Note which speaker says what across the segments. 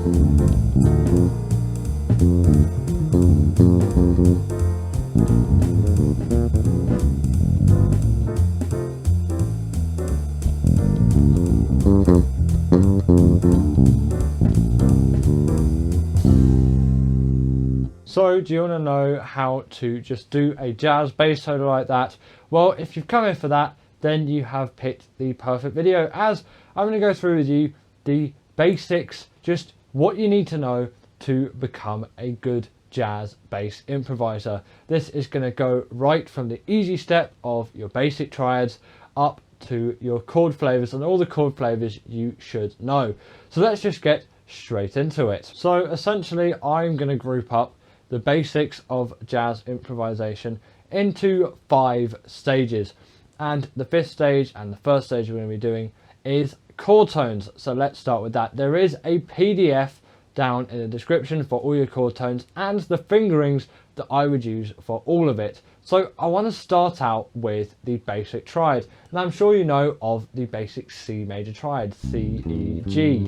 Speaker 1: So do you want to know how to just do a jazz bass solo like that? Well, if you've come in for that, then you have picked the perfect video, as I'm going to go through with you the basics, just what you need to know to become a good jazz bass improviser. This is going to go right from the easy step of your basic triads up to your chord flavors and all the chord flavors you should know. So let's just get straight into it. So essentially I'm going to group up the basics of jazz improvisation into 5 stages, and the 5th stage and the first stage we're going to be doing is chord tones. So let's start with that. There is a PDF down in the description for all your chord tones and the fingerings that I would use for all of it. So I want to start out with the basic triad, and I'm sure you know of the basic C major triad, C, E, G.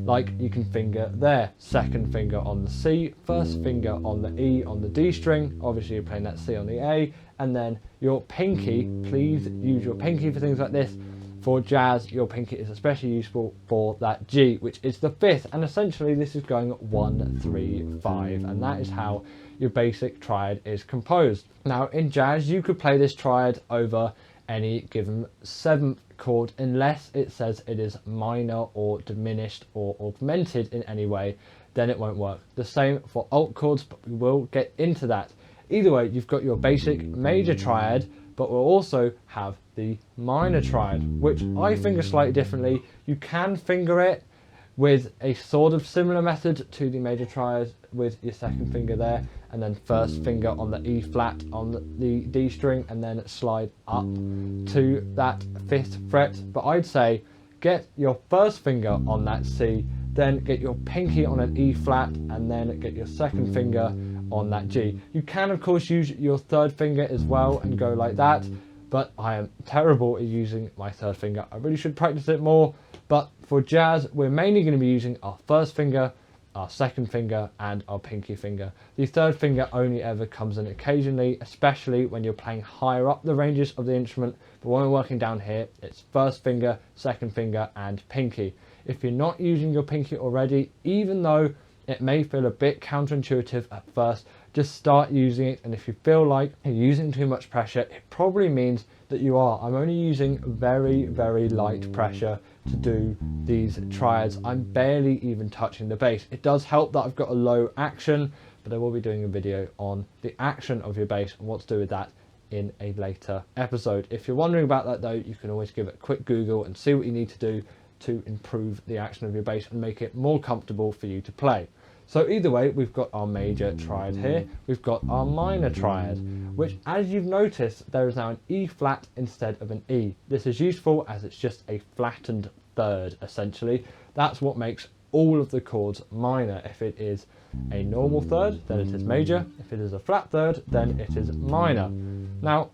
Speaker 1: Like you can finger there, second finger on the C, first finger on the E on the D string, obviously you're playing that C on the A, and then your pinky, please use your pinky for things like this. For jazz, your pinky is especially useful for that G, which is the 5th, and essentially this is going 1, 3, 5, and that is how your basic triad is composed. Now in jazz, you could play this triad over any given 7th chord unless it says it is minor or diminished or augmented in any way, then it won't work. The same for alt chords, but we will get into that. Either way, you've got your basic major triad, but we'll also have the minor triad, which I finger slightly differently. You can finger it with a sort of similar method to the major triad, with your second finger there and then first finger on the E flat on the D string and then slide up to that 5th fret. But I'd say get your first finger on that C, then get your pinky on an E flat and then get your second finger on that G. You can of course use your third finger as well and go like that, but I am terrible at using my third finger. I really should practice it more, but for jazz we're mainly going to be using our first finger, our second finger and our pinky finger. The third finger only ever comes in occasionally, especially when you're playing higher up the ranges of the instrument, but when we're working down here it's first finger, second finger and pinky. If you're not using your pinky already, even though it may feel a bit counterintuitive at first, just start using it, and if you feel like you're using too much pressure, it probably means that you are. I'm only using very, very light pressure to do these triads. I'm barely even touching the bass. It does help that I've got a low action, but I will be doing a video on the action of your bass and what to do with that in a later episode. If you're wondering about that though, you can always give it a quick Google and see what you need to do to improve the action of your bass and make it more comfortable for you to play. So either way, we've got our major triad here, we've got our minor triad, which as you've noticed, there is now an E flat instead of an E. This is useful as it's just a flattened third essentially. That's what makes all of the chords minor. If it is a normal third, then it is major. If it is a flat third, then it is minor. Now,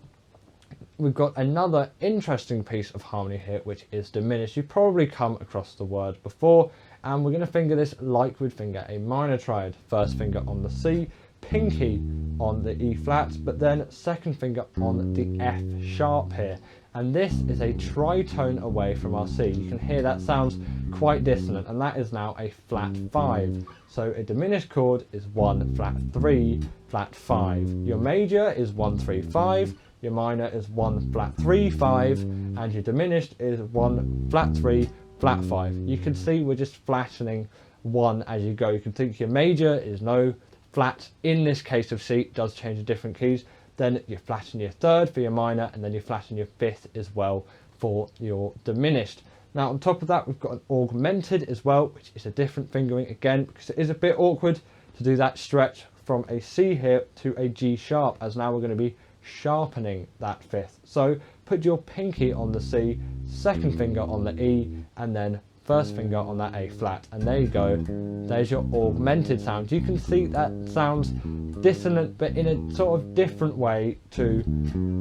Speaker 1: we've got another interesting piece of harmony here, which is diminished. You've probably come across the word before, and we're going to finger this like we'd finger a minor triad. First finger on the C, pinky on the E flat, but then second finger on the F sharp here. And this is a tritone away from our C. You can hear that sounds quite dissonant, and that is now a flat 5. So a diminished chord is 1 flat 3 flat 5. Your major is 1 3 5. Your minor is 1 flat 3 5, and your diminished is 1 flat 3 flat 5. You can see we're just flattening 1 as you go. You can think your major is no flat. In this case of C, it does change to different keys. Then you flatten your third for your minor, and then you flatten your 5th as well for your diminished. Now on top of that, we've got an augmented as well, which is a different fingering again, because it is a bit awkward to do that stretch from a C here to a G sharp, as now we're going to be sharpening that 5th. So put your pinky on the C, second finger on the E, and then first finger on that A flat, and there you go. There's your augmented sound. You can see that sounds dissonant, but in a sort of different way to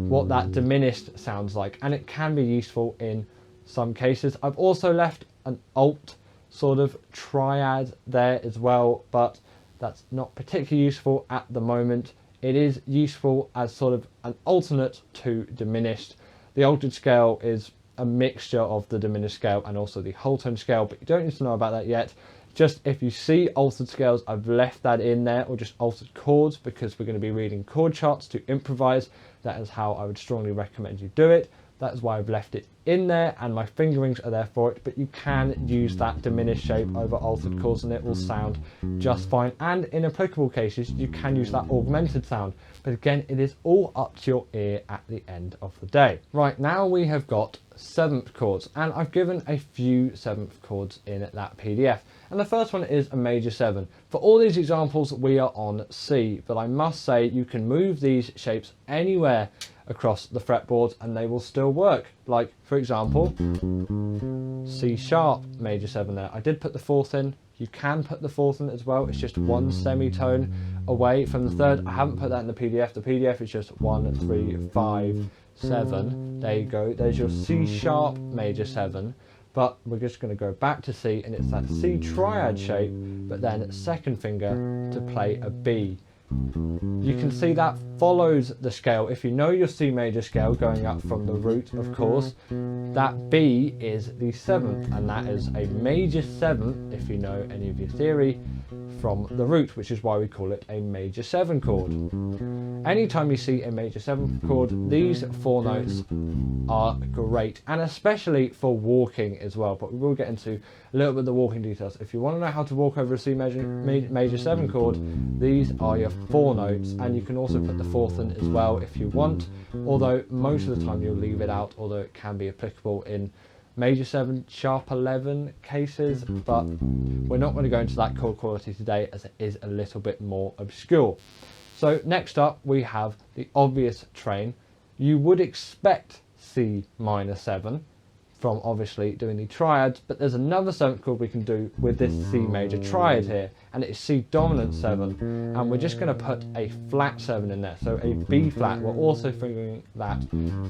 Speaker 1: what that diminished sounds like, and it can be useful in some cases. I've also left an alt sort of triad there as well, but that's not particularly useful at the moment. It is useful as sort of an alternate to diminished. The altered scale is a mixture of the diminished scale and also the whole tone scale, but you don't need to know about that yet. Just if you see altered scales, I've left that in there, or just altered chords, because we're going to be reading chord charts to improvise. That is how I would strongly recommend you do it. That's why I've left it in there, and my fingerings are there for it, but you can use that diminished shape over altered chords and it will sound just fine. And in applicable cases, you can use that augmented sound. But again, it is all up to your ear at the end of the day. Right, now we have got seventh chords, and I've given a few seventh chords in that PDF. And the first one is a major 7. For all these examples, we are on C, but I must say you can move these shapes anywhere across the fretboards and they will still work. Like, for example, C sharp major 7 there. I did put the 4th in. You can put the 4th in as well. It's just one semitone away from the 3rd. I haven't put that in the PDF. The PDF is just 1, 3, 5, 7. There you go. There's your C sharp major 7. But we're just going to go back to C, and it's that C triad shape, but then second finger to play a B. You can see that follows the scale. If you know your C major scale going up from the root, of course, that B is the 7th, and that is a major 7th, if you know any of your theory, from the root, which is why we call it a major 7 chord. Anytime you see a major 7 chord, these 4 notes are great, and especially for walking as well, but we will get into a little bit of the walking details. If you want to know how to walk over a C major 7 chord, these are your 4 notes, and you can also put the 4th in as well if you want, although most of the time you'll leave it out, although it can be applicable in major 7 sharp 11 cases, but we're not going to go into that chord quality today as it is a little bit more obscure. So next up we have the obvious train. You would expect C minor 7 from obviously doing the triads, but there's another 7th chord we can do with this C major triad here, and it is C dominant 7, and we're just going to put a flat 7 in there, so a B flat. We're also fingering that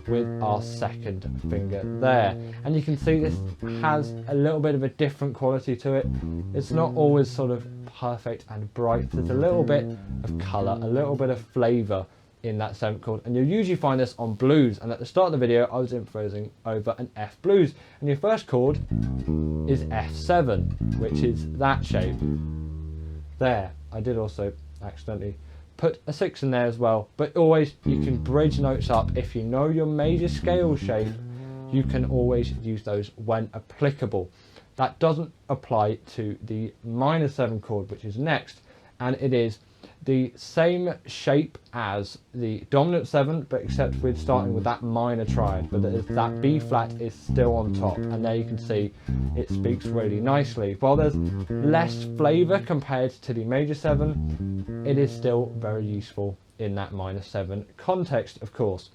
Speaker 1: with our second finger there, and you can see this has a little bit of a different quality to it. It's not always sort of perfect and bright. There's a little bit of colour, a little bit of flavour in that 7th chord, and you'll usually find this on blues. And at the start of the video I was improvising over an F blues, and your first chord is F7, which is that shape there. I did also accidentally put a 6 in there as well, but always you can bridge notes up. If you know your major scale shape, you can always use those when applicable. That doesn't apply to the minor 7 chord, which is next, and it is the same shape as the dominant 7, but except we're starting with that minor triad, but that B flat is still on top, and there you can see it speaks really nicely. While there's less flavour compared to the major 7, it is still very useful in that minor 7 context, of course,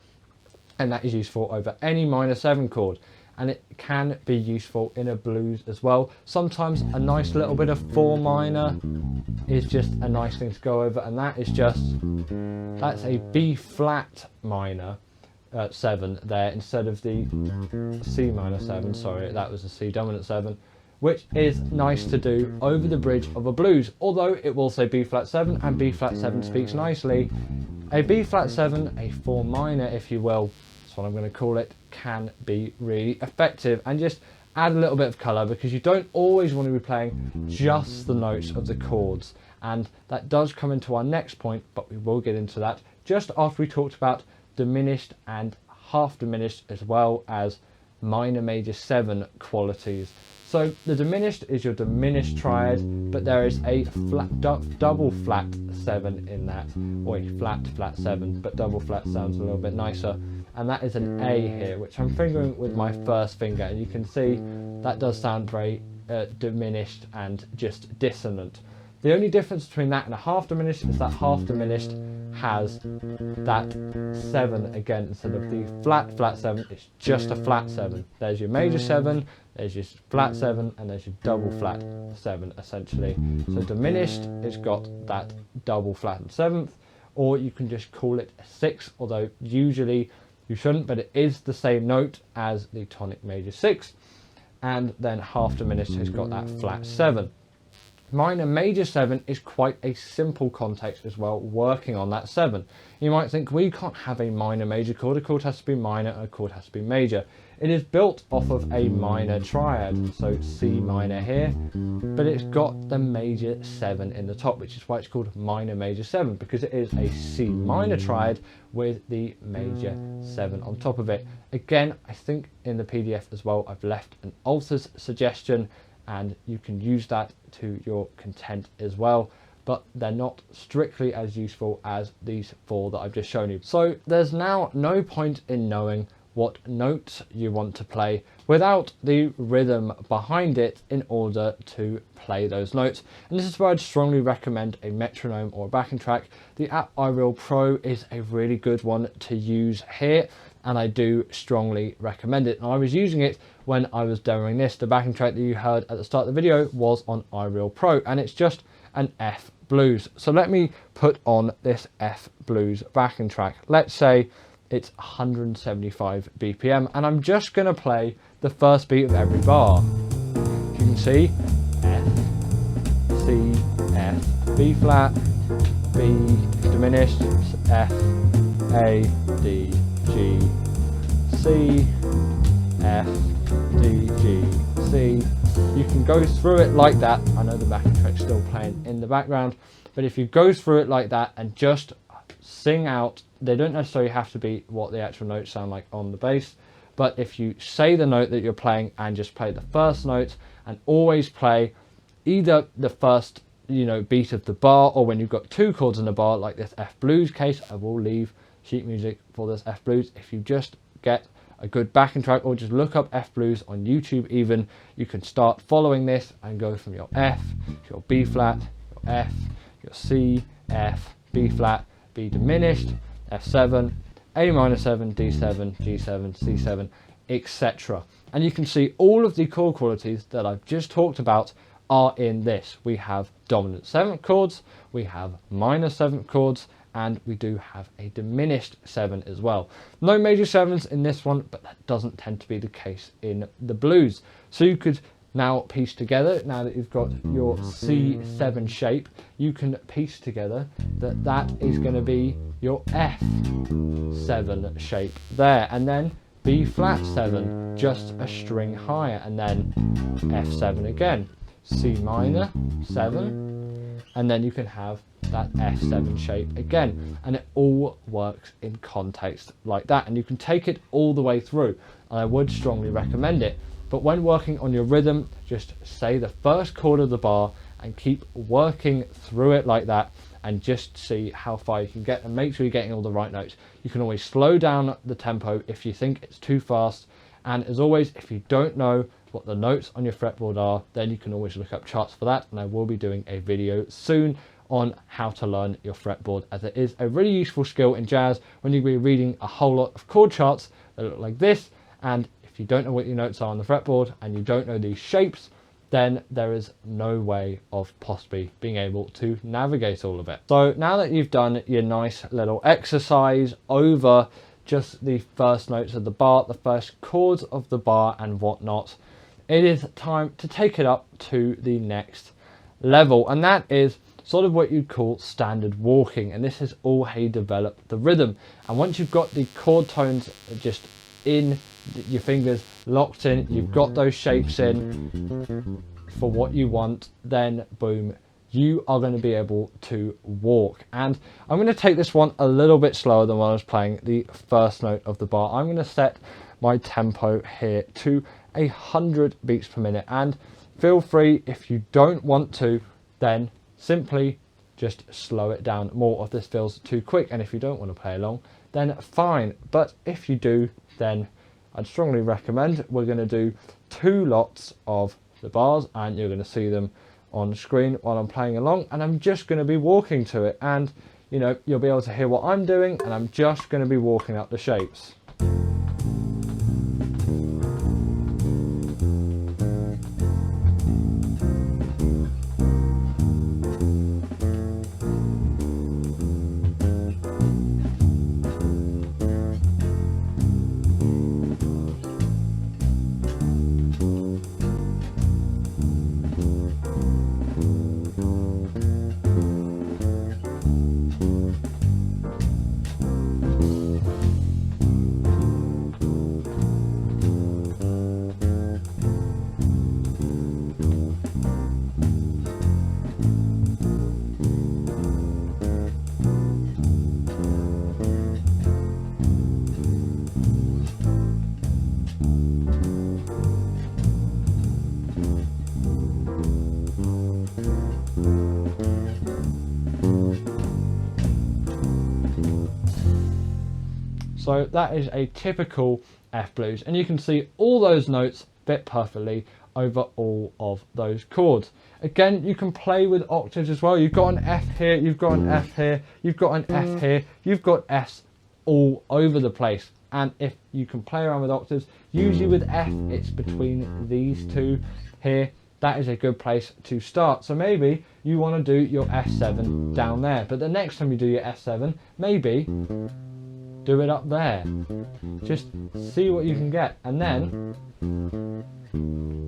Speaker 1: and that is useful over any minor 7 chord. And it can be useful in a blues as well. Sometimes a nice little bit of 4 minor is just a nice thing to go over, and that is just, that's a B flat minor 7 there instead of the C minor 7, sorry, that was a C dominant 7, which is nice to do over the bridge of a blues, although it will say B flat 7, and B flat 7 speaks nicely. A B flat 7, a 4 minor if you will, that's what I'm going to call it, can be really effective, and just add a little bit of colour, because you don't always want to be playing just the notes of the chords, and that does come into our next point, but we will get into that just after we talked about diminished and half diminished, as well as minor major 7 qualities. So the diminished is your diminished triad, but there is a flat, double flat 7 in that, or a flat 7, but double flat sounds a little bit nicer, and that is an A here, which I'm fingering with my first finger, and you can see that does sound very diminished and just dissonant. The only difference between that and a half diminished is that half diminished has that 7 again instead of the flat 7. It's just a flat 7. There's your major 7, there's your flat 7, and there's your double flat 7 essentially. So diminished, it's got that double flattened 7th, or you can just call it a 6, although usually you shouldn't, but it is the same note as the tonic major 6. and then half diminished has got that flat 7. Minor major 7 is quite a simple context as well, working on that 7. You might think, well, you can't have a minor major chord. A chord has to be minor and a chord has to be major. It is built off of a minor triad, so C minor here, but it's got the major 7 in the top, which is why it's called minor major 7, because it is a C minor triad with the major 7 on top of it. Again, I think in the PDF as well, I've left an alters suggestion, and you can use that to your content as well, but they're not strictly as useful as these 4 that I've just shown you. So there's now no point in knowing what notes you want to play without the rhythm behind it in order to play those notes. And this is why I'd strongly recommend a metronome or a backing track. The app iReal Pro is a really good one to use here, and I do strongly recommend it. And I was using it when I was demoing this. The backing track that you heard at the start of the video was on iReal Pro, and it's just an F blues. So let me put on this F blues backing track. Let's say it's 175 BPM, and I'm just going to play the first beat of every bar. You can see F, C, F, B flat, B diminished, F, A, D, G, C, F, D, G, C. You can go through it like that. I know the backing track's still playing in the background, but if you go through it like that and just sing out, they don't necessarily have to be what the actual notes sound like on the bass, but if you say the note that you're playing and just play the first note and always play either the first beat of the bar, or when you've got 2 chords in the bar like this F blues case, I will leave sheet music for this F blues. If you just get a good backing track, or just look up F blues on YouTube even, you can start following this and go from your F to your B flat, your F, your C, F, B flat, B diminished, F7, A minor 7, D7, G7, C7, etc. And you can see all of the chord qualities that I've just talked about are in this. We have dominant 7th chords, we have minor 7th chords, and we do have a diminished 7 as well. No major 7s in this one, but that doesn't tend to be the case in the blues. So you could now piece together, now that you've got your C7 shape, you can piece together that that is going to be your F7 shape there, and then B flat 7, just a string higher, and then F7 again, C minor 7, and then you can have that F7 shape again, and it all works in context like that, and you can take it all the way through, and I would strongly recommend it. But when working on your rhythm, just say the first chord of the bar and keep working through it like that, and just see how far you can get, and make sure you're getting all the right notes. You can always slow down the tempo if you think it's too fast, and as always, if you don't know what the notes on your fretboard are, then you can always look up charts for that, and I will be doing a video soon on how to learn your fretboard, as it is a really useful skill in jazz when you'll be reading a whole lot of chord charts that look like this, and if you don't know what your notes are on the fretboard and you don't know these shapes, then there is no way of possibly being able to navigate all of it. So now that you've done your nice little exercise over just the first notes of the bar, the first chords of the bar and whatnot, it is time to take it up to the next level, and that is sort of what you'd call standard walking, and this is all how you develop the rhythm. And once you've got the chord tones just in your fingers locked in, you've got those shapes in for what you want, then boom, you are going to be able to walk. And I'm going to take this one a little bit slower than when I was playing the first note of the bar. I'm going to set my tempo here to 100 beats per minute, and feel free, if you don't want to, then simply just slow it down more if this feels too quick, and if you don't want to play along, then fine. But if you do, then I'd strongly recommend we're going to do 2 lots of the bars, and you're going to see them on screen while I'm playing along, and I'm just going to be walking to it, and you'll be able to hear what I'm doing, and I'm just going to be walking up the shapes. So that is a typical F blues, and you can see all those notes fit perfectly over all of those chords. Again, you can play with octaves as well. You've got an F here, you've got an F here, you've got an F here, you've got Fs all over the place. And if you can play around with octaves, usually with F, it's between these two here. That is a good place to start. So maybe you want to do your F7 down there, but the next time you do your F7, maybe do it up there. Just see what you can get, and then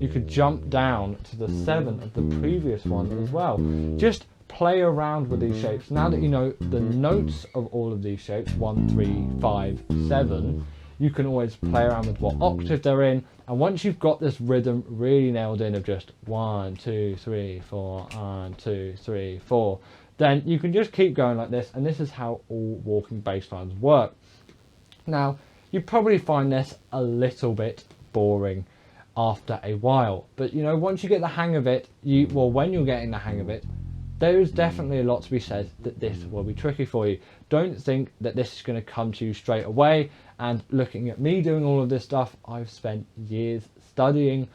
Speaker 1: you could jump down to the 7 of the previous one as well. Just play around with these shapes. Now that you know the notes of all of these shapes, 1, 3, 5, 7, you can always play around with what octave they're in, and once you've got this rhythm really nailed in of just 1, 2, 3, 4, 1, 2, 3, 4, then you can just keep going like this, and this is how all walking bass lines work. Now, you probably find this a little bit boring after a while, but you know, once you get the hang of it, when you're getting the hang of it, there is definitely a lot to be said that this will be tricky for you. Don't think that this is going to come to you straight away. And looking at me doing all of this stuff, I've spent years studying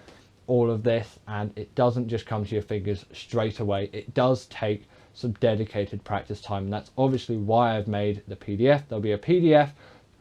Speaker 1: all of this, and it doesn't just come to your fingers straight away. It does take some dedicated practice time, and that's obviously why I've made the PDF. There'll be a PDF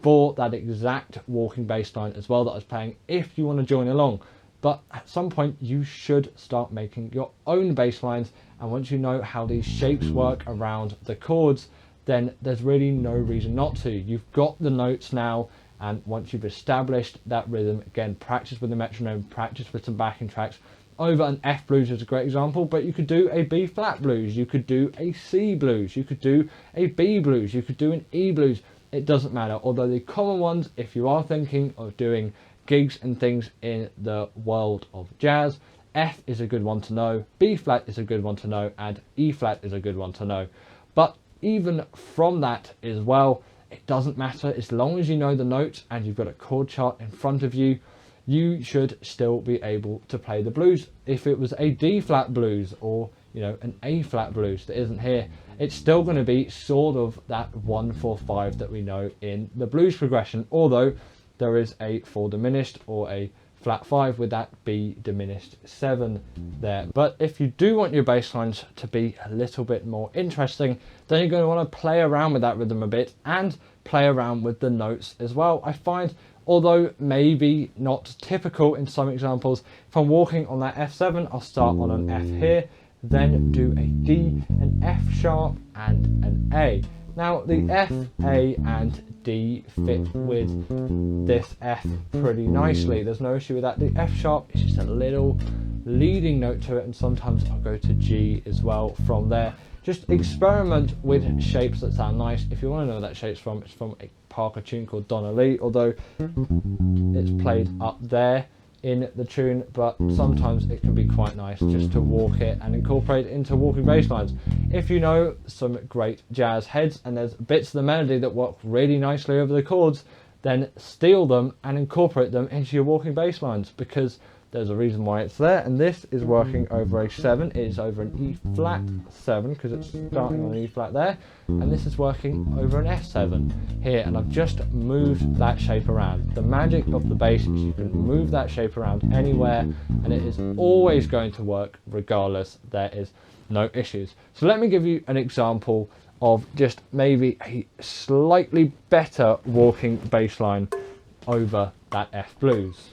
Speaker 1: for that exact walking bass line as well that I was playing if you want to join along. But at some point you should start making your own bass lines, and once you know how these shapes work around the chords, then there's really no reason not to. You've got the notes now, and once you've established that rhythm, again, practice with the metronome, practice with some backing tracks. Over an F blues is a great example, but you could do a B flat blues, you could do a C blues, you could do a B blues, you could do an E blues. It doesn't matter, although the common ones, if you are thinking of doing gigs and things in the world of jazz, F is a good one to know, B flat is a good one to know, and E flat is a good one to know. But even from that as well, it doesn't matter. As long as you know the notes and you've got a chord chart in front of you, you should still be able to play the blues. If it was a D flat blues, or you know, an A flat blues that isn't here, it's still going to be sort of that 1, 4, 5 that we know in the blues progression, although there is a 4 diminished or a flat 5 with that B diminished 7 there. But if you do want your bass lines to be a little bit more interesting, then you're going to want to play around with that rhythm a bit and play around with the notes as well. I find, although maybe not typical in some examples, if I'm walking on that F7, I'll start on an F here, then do a D, an F sharp and an A. Now the F, A and D fit with this F pretty nicely. There's no issue with that. The F sharp is just a little leading note to it, and sometimes I'll go to G as well from there. Just experiment with shapes that sound nice. If you want to know where that shape's from, it's from a Parker tune called Donna Lee, although it's played up there in the tune, but sometimes it can be quite nice just to walk it and incorporate it into walking bass lines. If you know some great jazz heads and there's bits of the melody that work really nicely over the chords, then steal them and incorporate them into your walking bass lines, because there's a reason why it's there. And this is working over a 7, it is over an E flat 7 because it's starting on an E flat there, and this is working over an F7 here, and I've just moved that shape around. The magic of the bass is you can move that shape around anywhere and it is always going to work regardless. There is no issues. So let me give you an example of just maybe a slightly better walking bass line over that F blues.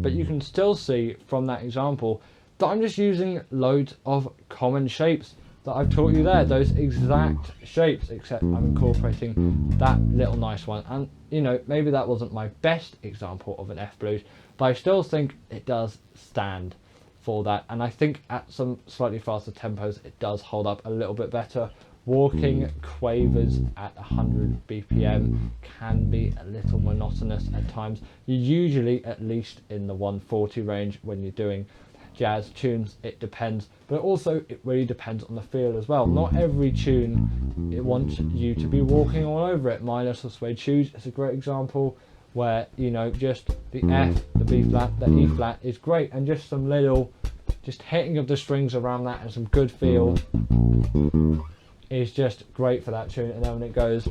Speaker 1: But you can still see from that example that I'm just using loads of common shapes that I've taught you there, those exact shapes, except I'm incorporating that little nice one. And you know, maybe that wasn't my best example of an F blues, but I still think it does stand for that, and I think at some slightly faster tempos it does hold up a little bit better. Walking quavers at 100 BPM can be a little monotonous at times. You're usually at least in the 140 range when you're doing jazz tunes. It depends, but also it really depends on the feel as well. Not every tune it wants you to be walking all over it. My Little Suede Shoes is a great example where, you know, just the F, the B flat, the E flat is great, and just some little just hitting of the strings around that and some good feel is just great for that tune. And then when it goes,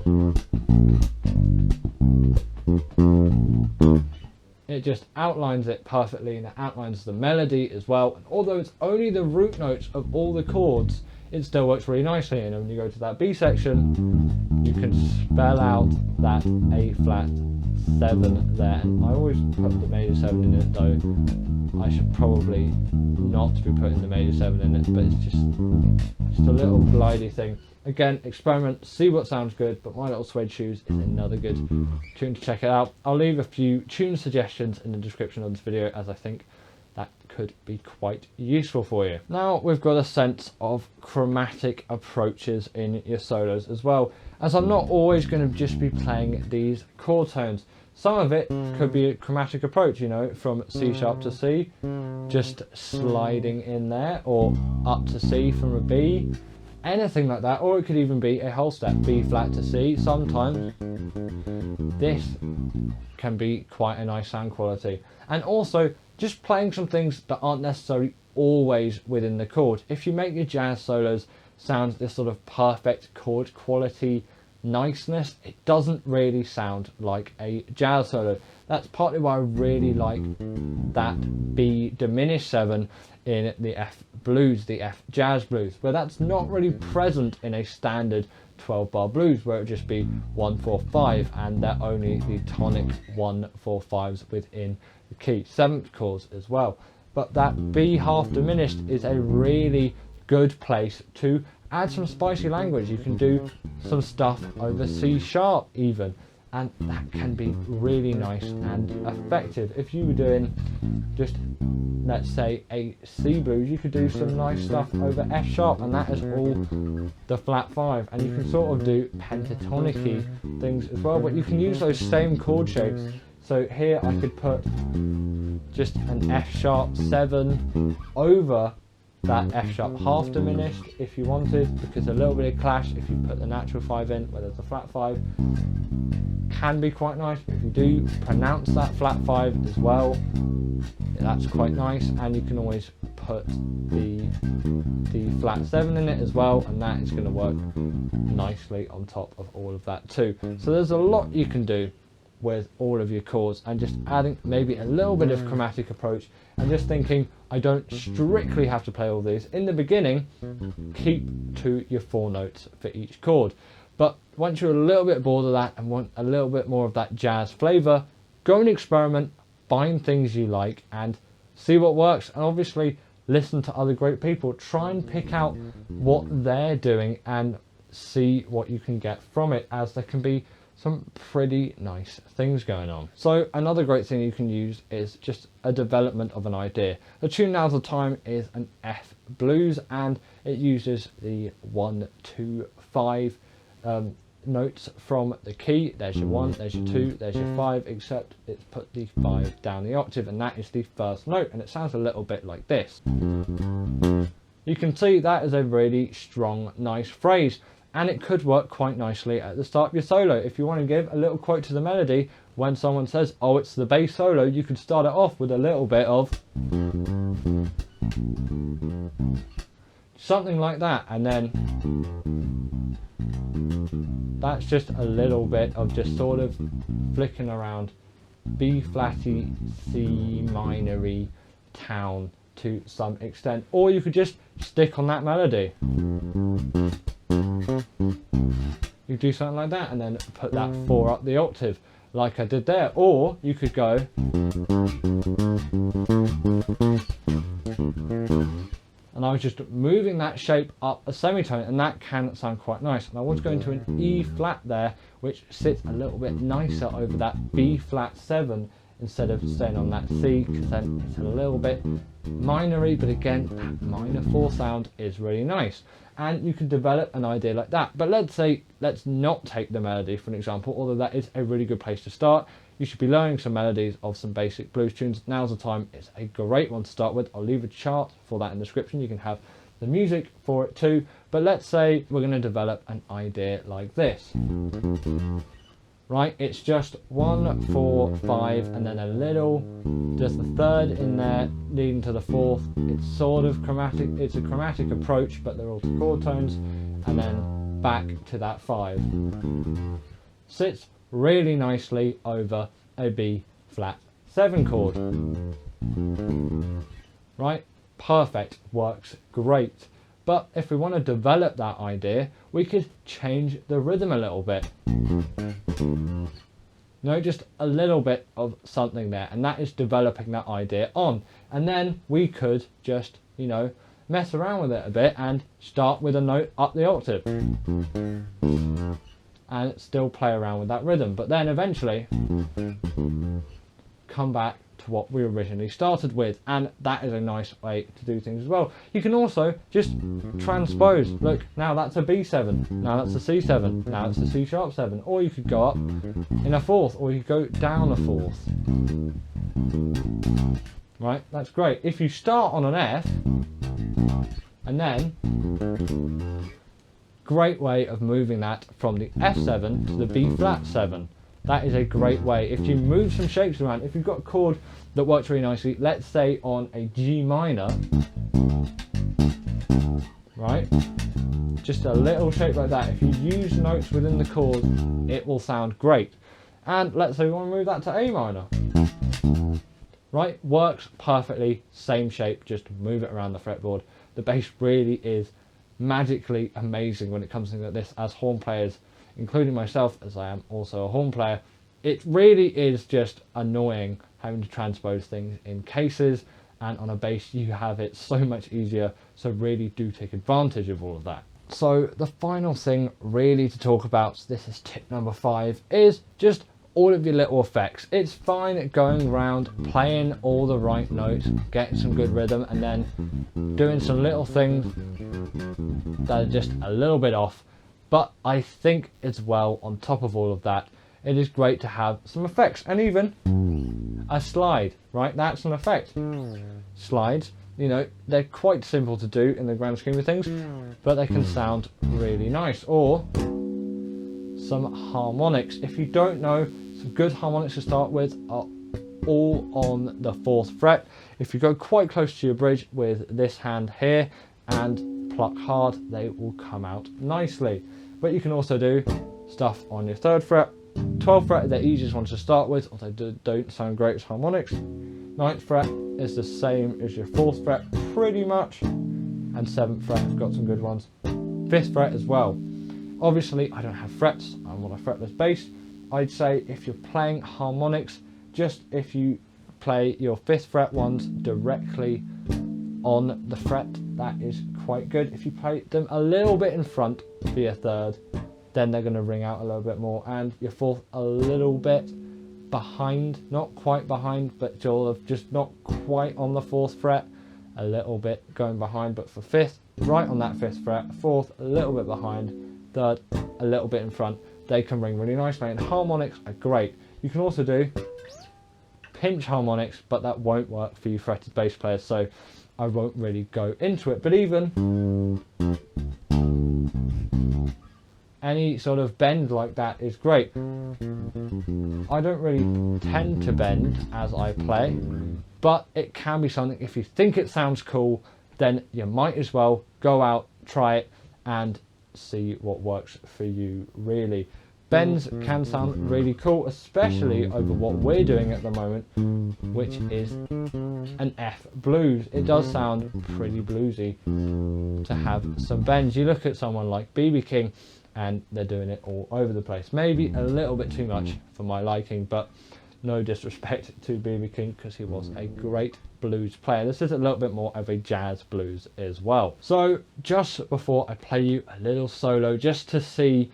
Speaker 1: it just outlines it perfectly, and it outlines the melody as well. And although it's only the root notes of all the chords, it still works really nicely. And when you go to that B section, you can spell out that A flat 7 there. And I always put the major 7 in it, though I should probably not be putting the major 7 in it, but it's just a little glidey thing. Again, experiment, see what sounds good, but My Little Suede Shoes is another good tune to check it out. I'll leave a few tune suggestions in the description of this video, as I think that could be quite useful for you. Now we've got a sense of chromatic approaches in your solos as well, as I'm not always going to just be playing these chord tones. Some of it could be a chromatic approach, you know, from C sharp to C, just sliding in there, or up to C from a B, anything like that. Or it could even be a whole step, B flat to C. Sometimes this can be quite a nice sound quality. And also just playing some things that aren't necessarily always within the chord. If you make your jazz solos sound this sort of perfect chord quality niceness, it doesn't really sound like a jazz solo. That's partly why I really like that B diminished 7 in the F blues, the F jazz blues, where that's not really present in a standard 12 bar blues, where it would just be 1 4 5 and they're only the tonic 1 4 5s within the key, 7th chords as well. But that B half diminished is a really good place to add some spicy language. You can do some stuff over C sharp even, and that can be really nice and effective. If you were doing just, let's say, a C blues, you could do some nice stuff over F sharp, and that is all the flat 5. And you can sort of do pentatonic-y things as well, but you can use those same chord shapes. So here I could put just an F sharp 7 over that F sharp half diminished if you wanted, because a little bit of clash if you put the natural 5 in where there's a flat 5 can be quite nice. But if you do pronounce that flat 5 as well, that's quite nice. And you can always put the flat 7 in it as well, and that is going to work nicely on top of all of that too. So there's a lot you can do with all of your chords, and just adding maybe a little bit of chromatic approach, and just thinking, I don't strictly have to play all these. In the beginning, keep to your 4 notes for each chord. But once you're a little bit bored of that and want a little bit more of that jazz flavour, go and experiment, find things you like and see what works. And obviously listen to other great people. Try and pick out what they're doing and see what you can get from it, as there can be some pretty nice things going on. So another great thing you can use is just a development of an idea. The tune Now's the Time is an F blues, and it uses the 1 2 5 notes from the key. There's your 1, there's your 2, there's your 5, except it's put the 5 down the octave, and that is the first note, and it sounds a little bit like this. You can see that is a really strong, nice phrase, and it could work quite nicely at the start of your solo. If you want to give a little quote to the melody, when someone says, oh, it's the bass solo, you could start it off with a little bit of something like that, and then that's just a little bit of just sort of flicking around B flatty, C minory town to some extent, or you could just stick on that melody. You do something like that and then put that 4 up the octave like I did there. Or you could go and I was just moving that shape up a semitone, and that can sound quite nice. And I was going to an E flat there, which sits a little bit nicer over that B flat 7 instead of staying on that C, because then it's a little bit minory, but again, that minor 4 sound is really nice. And you can develop an idea like that. But let's not take the melody for an example, although that is a really good place to start. You should be learning some melodies of some basic blues tunes. Now's the time. It's a great one to start with. I'll leave a chart for that in the description. You can have the music for it too. But let's say we're going to develop an idea like this. Right, it's just 1, 4, 5, and then a little, just the third in there, leading to the fourth. It's sort of chromatic, it's a chromatic approach, but they're all chord tones, and then back to that 5. Sits really nicely over a B flat 7 chord. Right, perfect, works great. But if we want to develop that idea, we could change the rhythm a little bit. No, just a little bit of something there, and that is developing that idea on. And then we could just, you know, mess around with it a bit and start with a note up the octave and still play around with that rhythm, but then eventually come back to what we originally started with. And that is a nice way to do things as well. You can also just transpose. Look, now that's a B7, now that's a C7, now it's a C sharp 7, or you could go up in a fourth, or you could go down a fourth. Right, that's great. If you start on an F and then, great way of moving that from the F7 to the B flat 7. That is a great way. If you move some shapes around, if you've got a chord that works really nicely, let's say on a G minor, right? Just a little shape like that. If you use notes within the chord, it will sound great. And let's say we want to move that to A minor. Right, works perfectly, same shape, just move it around the fretboard. The bass really is magically amazing when it comes to things like this. As horn players, including myself, as I am also a horn player, it really is just annoying having to transpose things in cases, and on a bass you have it so much easier, so really do take advantage of all of that. So the final thing really to talk about, this is tip number 5, is just all of your little effects. It's fine going around playing all the right notes, getting some good rhythm, and then doing some little things that are just a little bit off. But I think as well, on top of all of that, it is great to have some effects, and even a slide, right? That's an effect. Slides, you know, they're quite simple to do in the grand scheme of things, but they can sound really nice. Or some harmonics. If you don't know, some good harmonics to start with are all on the 4th fret. If you go quite close to your bridge with this hand here and pluck hard, they will come out nicely. But you can also do stuff on your 3rd fret. 12th fret is the easiest one to start with, although they don't sound great as harmonics. 9th fret is the same as your 4th fret pretty much, and 7th fret got some good ones. 5th fret as well. Obviously I don't have frets, I'm on a fretless bass. I'd say if you're playing harmonics, just if you play your 5th fret ones directly on the fret, that is quite good. If you play them a little bit in front for your 3rd, then they're going to ring out a little bit more, and your 4th a little bit behind, not quite behind, but sort of just not quite on the 4th fret, a little bit going behind. But for 5th, right on that 5th fret, 4th a little bit behind, 3rd a little bit in front, they can ring really nicely, and harmonics are great. You can also do pinch harmonics, but that won't work for you fretted bass players, so I won't really go into it. But even any sort of bend like that is great. I don't really tend to bend as I play, but it can be something. If you think it sounds cool, then you might as well go out, try it, and see what works for you really. Bends can sound really cool, especially over what we're doing at the moment, which is an F blues. It does sound pretty bluesy to have some bends. You look at someone like BB King and they're doing it all over the place. Maybe a little bit too much for my liking, but no disrespect to BB King because he was a great blues player. This is a little bit more of a jazz blues as well. So just before I play you a little solo, just to see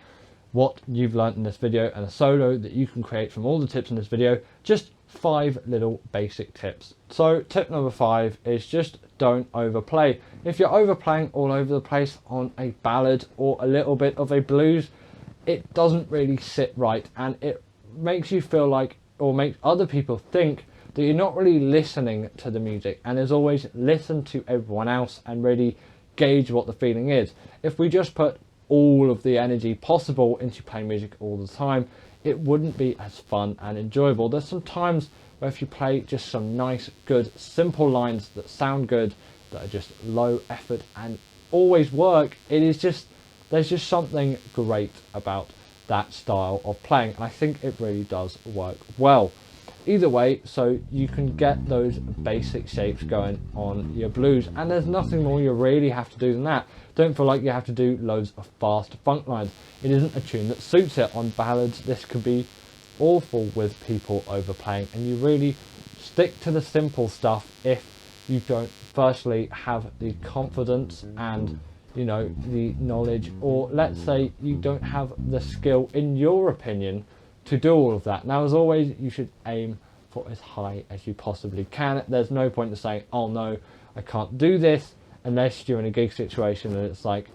Speaker 1: what you've learned in this video and a solo that you can create from all the tips in this video, just 5 little basic tips. So tip number 5 is just don't overplay. If you're overplaying all over the place on a ballad or a little bit of a blues, it doesn't really sit right, and it makes you feel like, or makes other people think, that you're not really listening to the music. And as always, listen to everyone else and really gauge what the feeling is. If we just put all of the energy possible into playing music all the time, it wouldn't be as fun and enjoyable. There's some times where if you play just some nice, good, simple lines that sound good, that are just low effort and always work, there's just something great about that style of playing, and I think it really does work well. Either way, so you can get those basic shapes going on your blues, and there's nothing more you really have to do than that. Don't feel like you have to do loads of fast funk lines. It isn't a tune that suits it. On ballads, this could be awful with people overplaying, and you really stick to the simple stuff if you don't firstly have the confidence and the knowledge, or let's say you don't have the skill, in your opinion, to do all of that. Now, as always, you should aim for as high as you possibly can. There's no point in saying, oh no, I can't do this, unless you're in a gig situation and it's like,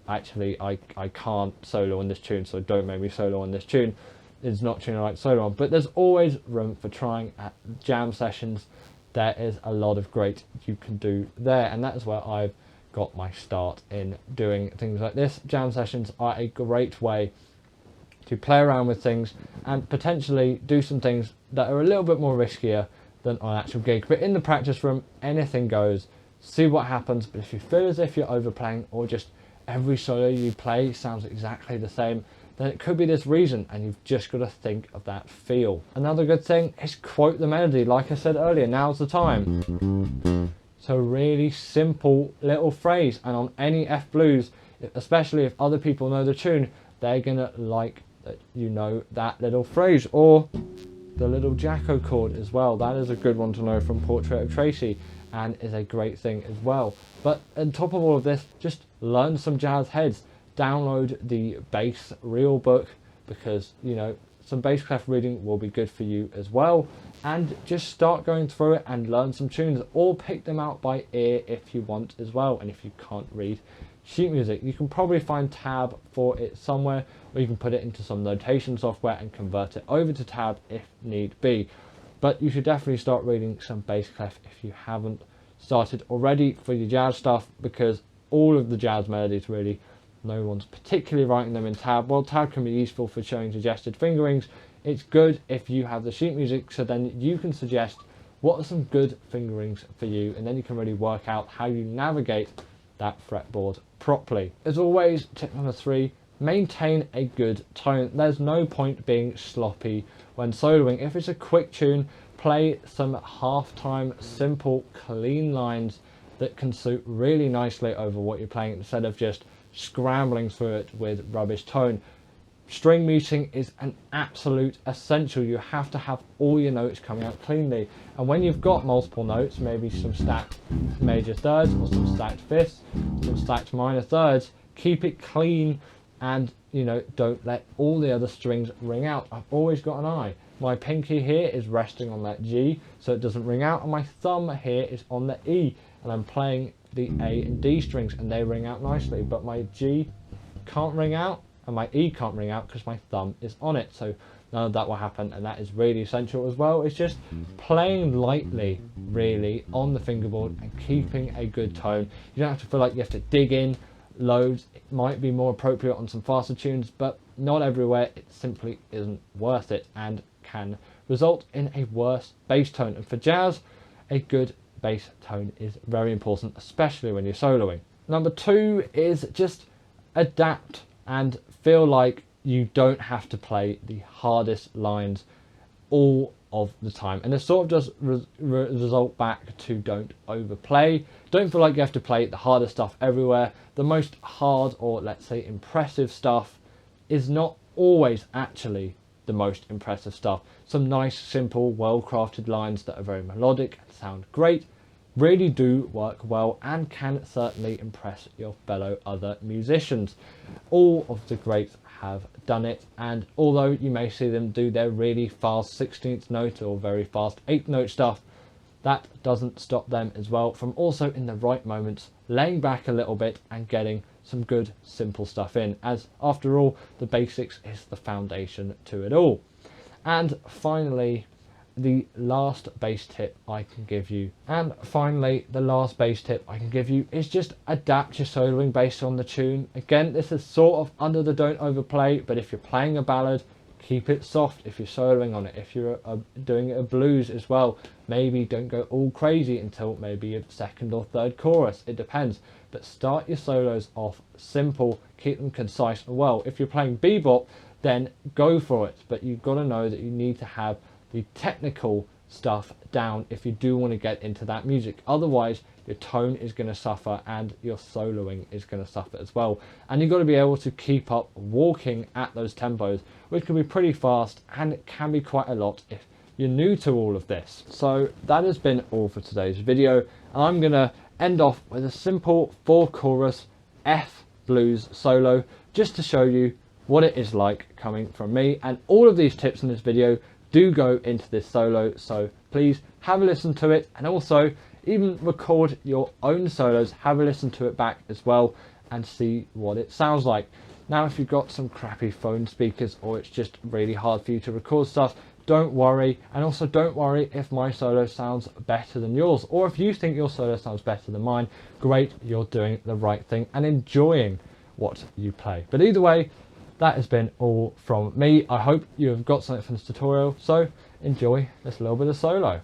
Speaker 1: actually I can't solo on this tune, so don't make me solo on this tune. It's not a tune I like solo on. But there's always room for trying. At jam sessions, there is a lot of great you can do there, and that is where I've got my start in doing things like this. Jam sessions are a great way to play around with things and potentially do some things that are a little bit more riskier than on actual gig. But in the practice room, anything goes. See what happens. But if you feel as if you're overplaying, or just every solo you play sounds exactly the same, then it could be this reason, and you've just got to think of that feel. Another good thing is quote the melody. Like I said earlier, now's the time. So really simple little phrase, and on any F blues, especially if other people know the tune, they're gonna like that you know that little phrase. Or the little Jacko chord as well. That is a good one to know from Portrait of Tracy, and is a great thing as well. But on top of all of this, just learn some jazz heads. Download the bass reel book, because some bass clef reading will be good for you as well, and just start going through it and learn some tunes, or pick them out by ear if you want as well. And if you can't read sheet music, you can probably find tab for it somewhere, or you can put it into some notation software and convert it over to tab if need be. But you should definitely start reading some bass clef if you haven't started already for your jazz stuff, because all of the jazz melodies, really, no one's particularly writing them in tab. Well, tab can be useful for showing suggested fingerings. It's good if you have the sheet music, so then you can suggest what are some good fingerings for you, and then you can really work out how you navigate that fretboard properly. As always, tip number 3, maintain a good tone. There's no point being sloppy when soloing. If it's a quick tune, play some half-time, simple, clean lines that can suit really nicely over what you're playing, instead of just scrambling through it with rubbish tone. String muting is an absolute essential. You have to have all your notes coming out cleanly, and when you've got multiple notes, maybe some stacked major thirds or some stacked fifths, some stacked minor thirds, keep it clean, and don't let all the other strings ring out. I've always got an eye. My pinky here is resting on that G, so it doesn't ring out, and my thumb here is on the E, and I'm playing the A and D strings and they ring out nicely, but my G can't ring out and my E can't ring out because my thumb is on it. So none of that will happen, and that is really essential as well. It's just playing lightly, really, on the fingerboard and keeping a good tone. You don't have to feel like you have to dig in loads. It might be more appropriate on some faster tunes, but not everywhere. It simply isn't worth it and can result in a worse bass tone. And for jazz, a good bass tone is very important, especially when you're soloing. Number 2 is just adapt and feel like you don't have to play the hardest lines all of the time, and it sort of does result back to don't overplay. Don't feel like you have to play the hardest stuff everywhere. The most hard, or let's say impressive stuff, is not always actually the most impressive stuff. Some nice, simple, well-crafted lines that are very melodic and sound great really do work well and can certainly impress your fellow other musicians. All of the greats have done it, and although you may see them do their really fast 16th note or very fast 8th note stuff, that doesn't stop them as well from also in the right moments laying back a little bit and getting some good simple stuff in, as after all the basics is the foundation to it all. And finally, the last bass tip I can give you is just adapt your soloing based on the tune. Again, this is sort of under the don't overplay, but if you're playing a ballad, keep it soft if you're soloing on it. If you're doing a blues as well, maybe don't go all crazy until maybe a second or third chorus. It depends, but start your solos off simple, keep them concise. Well, if you're playing bebop, then go for it, but you've got to know that you need to have the technical stuff down if you do want to get into that music. Otherwise, your tone is going to suffer and your soloing is going to suffer as well. And you've got to be able to keep up walking at those tempos, which can be pretty fast, and it can be quite a lot if you're new to all of this. So that has been all for today's video, and I'm going to end off with a simple 4-chorus F blues solo just to show you what it is like coming from me. And all of these tips in this video do go into this solo, so please have a listen to it, and also even record your own solos, have a listen to it back as well and see what it sounds like. Now, if you've got some crappy phone speakers or it's just really hard for you to record stuff, don't worry. And also don't worry if my solo sounds better than yours, or if you think your solo sounds better than mine. Great, you're doing the right thing and enjoying what you play. But either way, that has been all from me. I hope you have got something from this tutorial, so enjoy this little bit of solo.